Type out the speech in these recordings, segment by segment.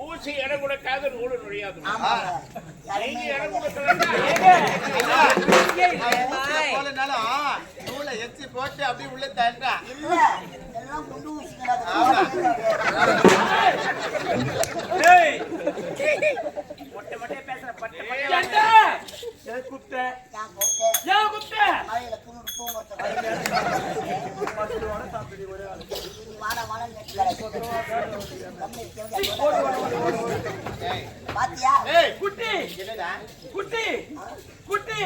ஊசி இடம் கொடுக்காத நூறு நுழையாது. நூலை எச்சி போட்டு அப்படி உள்ள தண்டா மொட்டை மொட்டையா பேசுற குட்டி குட்டி குட்டி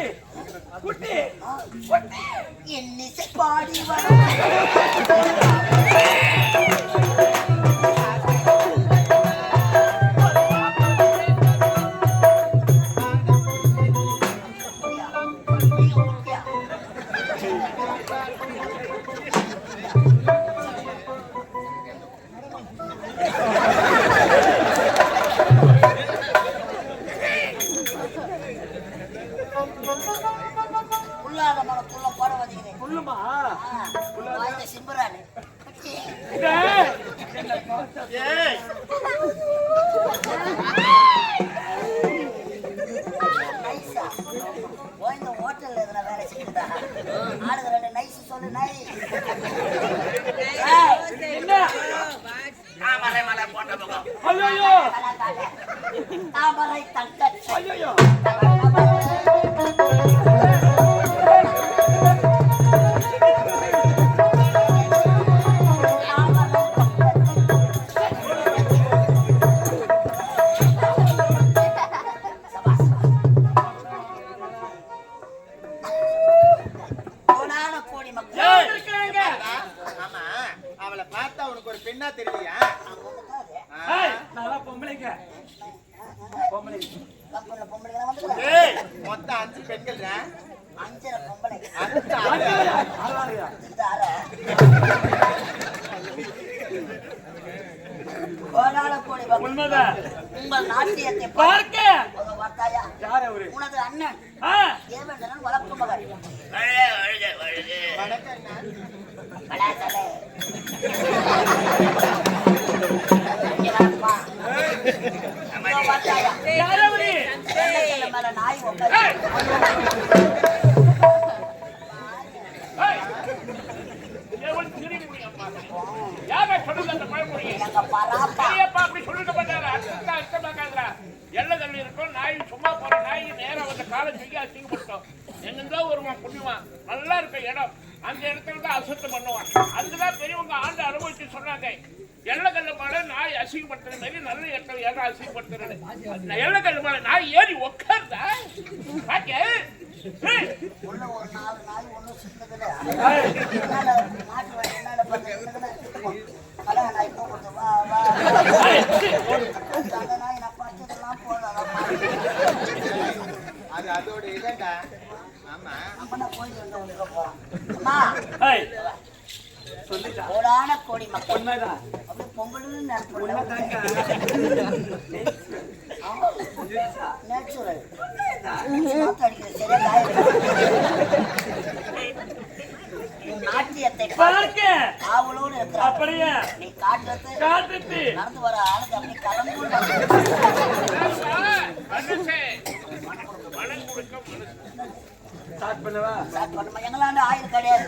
குட்டி என்னிசை பாடி சிம்பரானு ஹோட்டல்ல எதுனா வேலை செய்யுதா ஆளுங்க ரெண்டு நைஸ் சொல்லு நை தாமரை மலை போட்ட முகம் தாமரை தங்கச்சி கம்பெனில பொம்பளைங்க வந்து ஏய் மொத்தம் 5 பெண்கள் 5 பொம்பளை அஞ்சு இந்த அரை கோடான கோடி பக்தர்கள் உண்மைதான் உங்கள் நாட்டியத்தை பார்க்க பார்க்க பார்த்தாயா யார் அவரு? உனது அண்ணன் ஆ தேவேந்திரன் வளர்க்கும் மகன் வணக்கம் அண்ணா. பலாசலே. இங்க வாப்பா. இதோ பார்த்தாயா? யாரவரி வெள்ளைக்கல்ல மேல நாய் உட்கார்ந்து. ஏய் எவன் திருடி அம்மா யாரா சொல்லுங்க அந்த பழமொழி எங்க பராப்பா. ஐயப்பா அப்படி சொல்லிட்டு பண்ணாரு அர்த்தமாக்காதரா எல்லகல்ல இருக்கும் நாய் சும்மா போற நாய் நேரா வந்து காலை தூக்கி அசிங்கப்படுத்தோம் எங்கிருந்தோ வருவான் புண்ணியவான் நல்லா இருக்க இடம் அந்த இடத்துல தான் அசுத்தம் பண்ணுவான் அதுக்குதான் பெரியவங்க ஆண்டு அனுபவிச்சு சொன்னாங்க எல்லகல்ல மேல நாய் அசிங்கப்படுத்துற மாதிரி நல்ல இடத்துல ஏன்னா அசிங்கப்படுத்துறது எல்லகல்ல மேல நாய் ஏறி உட்கார்ந்தா பாக்க உள்ள ஒரு 4 நாய் ஒண்ணும் சின்னதுல. என்னால மாட்டு வண்டி என்னால பண்ண கல்யாண நாய் கூப்பிட்டு வா வா. அந்த நாய் நான் பார்த்ததெல்லாம் போதும். அது அதோட இல்லடா. ஆமா. அம்மனா கோயில் வந்து உள்ள போறான். அம்மா ஏய் கோடான கோடி மக்கள் அப்படியே பொங்கல்னு நினைச்சு நேச்சுரல் சரியா நாட்டியத்தை பார்க்க காவலோடு இருக்கிற அப்படியே நீ காட்டுறது காட்டுத்து நடந்து வர ஆளுக்கு அப்படி கலந்து மனம் கொடுக்க மனசு ஸ்டார்ட் பண்ணவா? எங்களாண்ட ஆயுள் கிடையாது.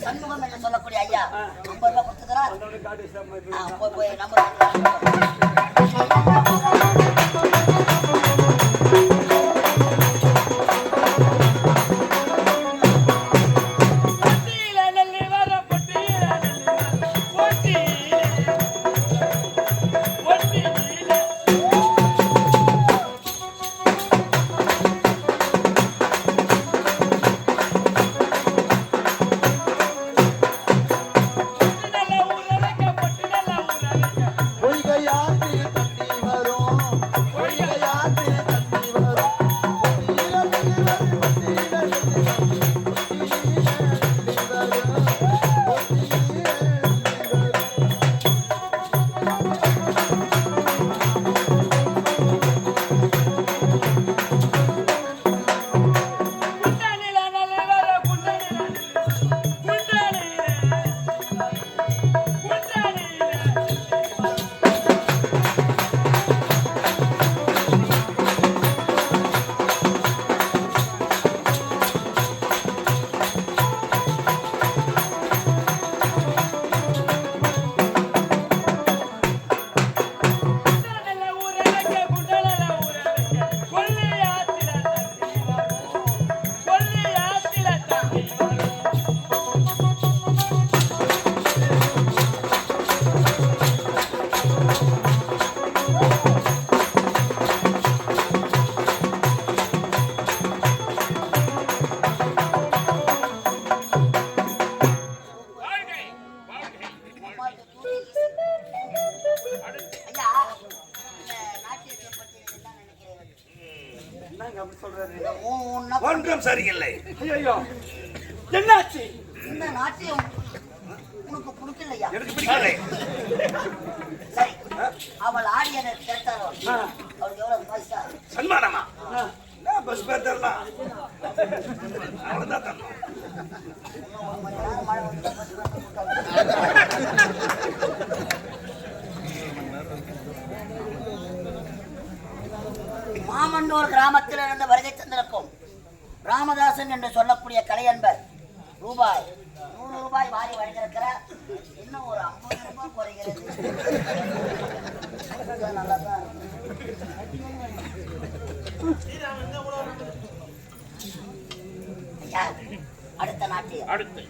சண்முகம் என்று சொல்லக்கூடிய ஐயா 50 ரூபாய் கொடுத்துக்கிறார். போய் நம்பர் ஒன்றும் சரியில்லை. என்னாச்சு? இந்த நாட்டியம் உனக்கு பிடிக்கலையா? எனக்கு பிடிக்கலை. சரி, அவள் ஆடியதை கேட்டாரோ அவளுக்கு எவ்வளவு பைசா? சன்மானமா? என்ன பஸ் பேர் தரலாம்? அவ்வளவுதான் தரணும். இன்னும் ஒரு மணி நேரம் மழை வந்து பஸ் கொடுத்தாங்க. மாமண்டூர் கிராமத்தில் இருந்து வருகை தந்திருக்கும் ராமதாசன் என்று சொல்லக்கூடிய கலையன்பர் ரூபாய் 100 ரூபாய் வாரி வழங்கியிருக்கிறார். இன்னும் ஒரு 50 ரூபாய் குறைகிறது. நல்லாதான் ஐயா, அடுத்த நாட்டியம். அடுத்து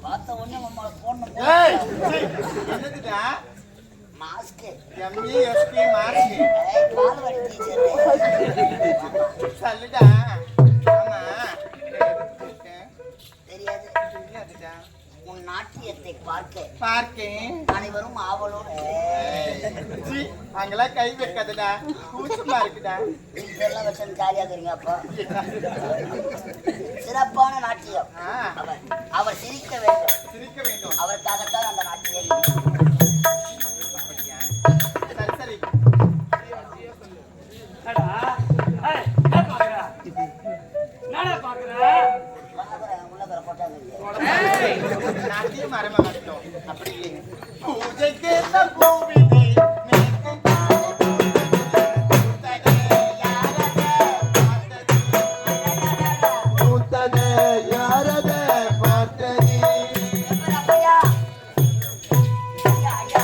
பார்த்த உடனே உங்களை போடணும். ஏய், சீ, என்னதுடா? மாஸ்க்கு MASK மாஸ்க். பால்வாடி டீச்சர். சொல்லுடா. ஆமா. தெரியாது. தெரியாதுடா. உன் நாட்டியத்தை பார்க்க பார்க்கேன். அனைவரும் ஆவலோடு சீ, அங்கெல்லாம் கை வைக்காதடா. கூச்சமா இருக்குடா. வீட்டெல்லாம் வச்சு ஜாலியாக இருக்கிறீங்க. அப்போ சிறப்பான நாட்டியம். ஆ, அவர் சிரிக்க வேண்டும். சிரிக்க வேண்டும். அவருக்காகத்தான் அந்த நாட்டியம். அப்படியா? சரி சரி. உள்ளவரை போட்டாங்க. நாட்டியம் மரமா மட்டும் அப்படி இல்லைங்க. பூஜைக்கு பூவிதை ஐயா, ஐயா, ஐயா.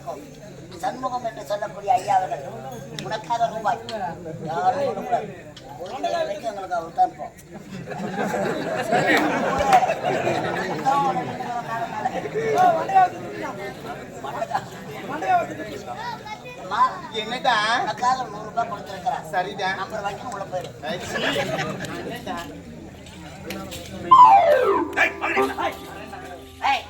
தந்திருக்கும் சண்முகம் என்று சொல்லக்கூடிய ஐயா அவர்கள் உனக்காக ரூபாய் யாரும் சொல்லக்கூடாது. ஒரு மணி வரைக்கும் எங்களுக்கு அவர் தான் இருப்போம். அம்மா, என்னடா உனக்காக 100 ரூபாய் கொடுத்திருக்கிறார். சரிதான் நம்பர் வாங்கி உள்ள போயிரு. என்னடா டேய், மகனே. ஏய்,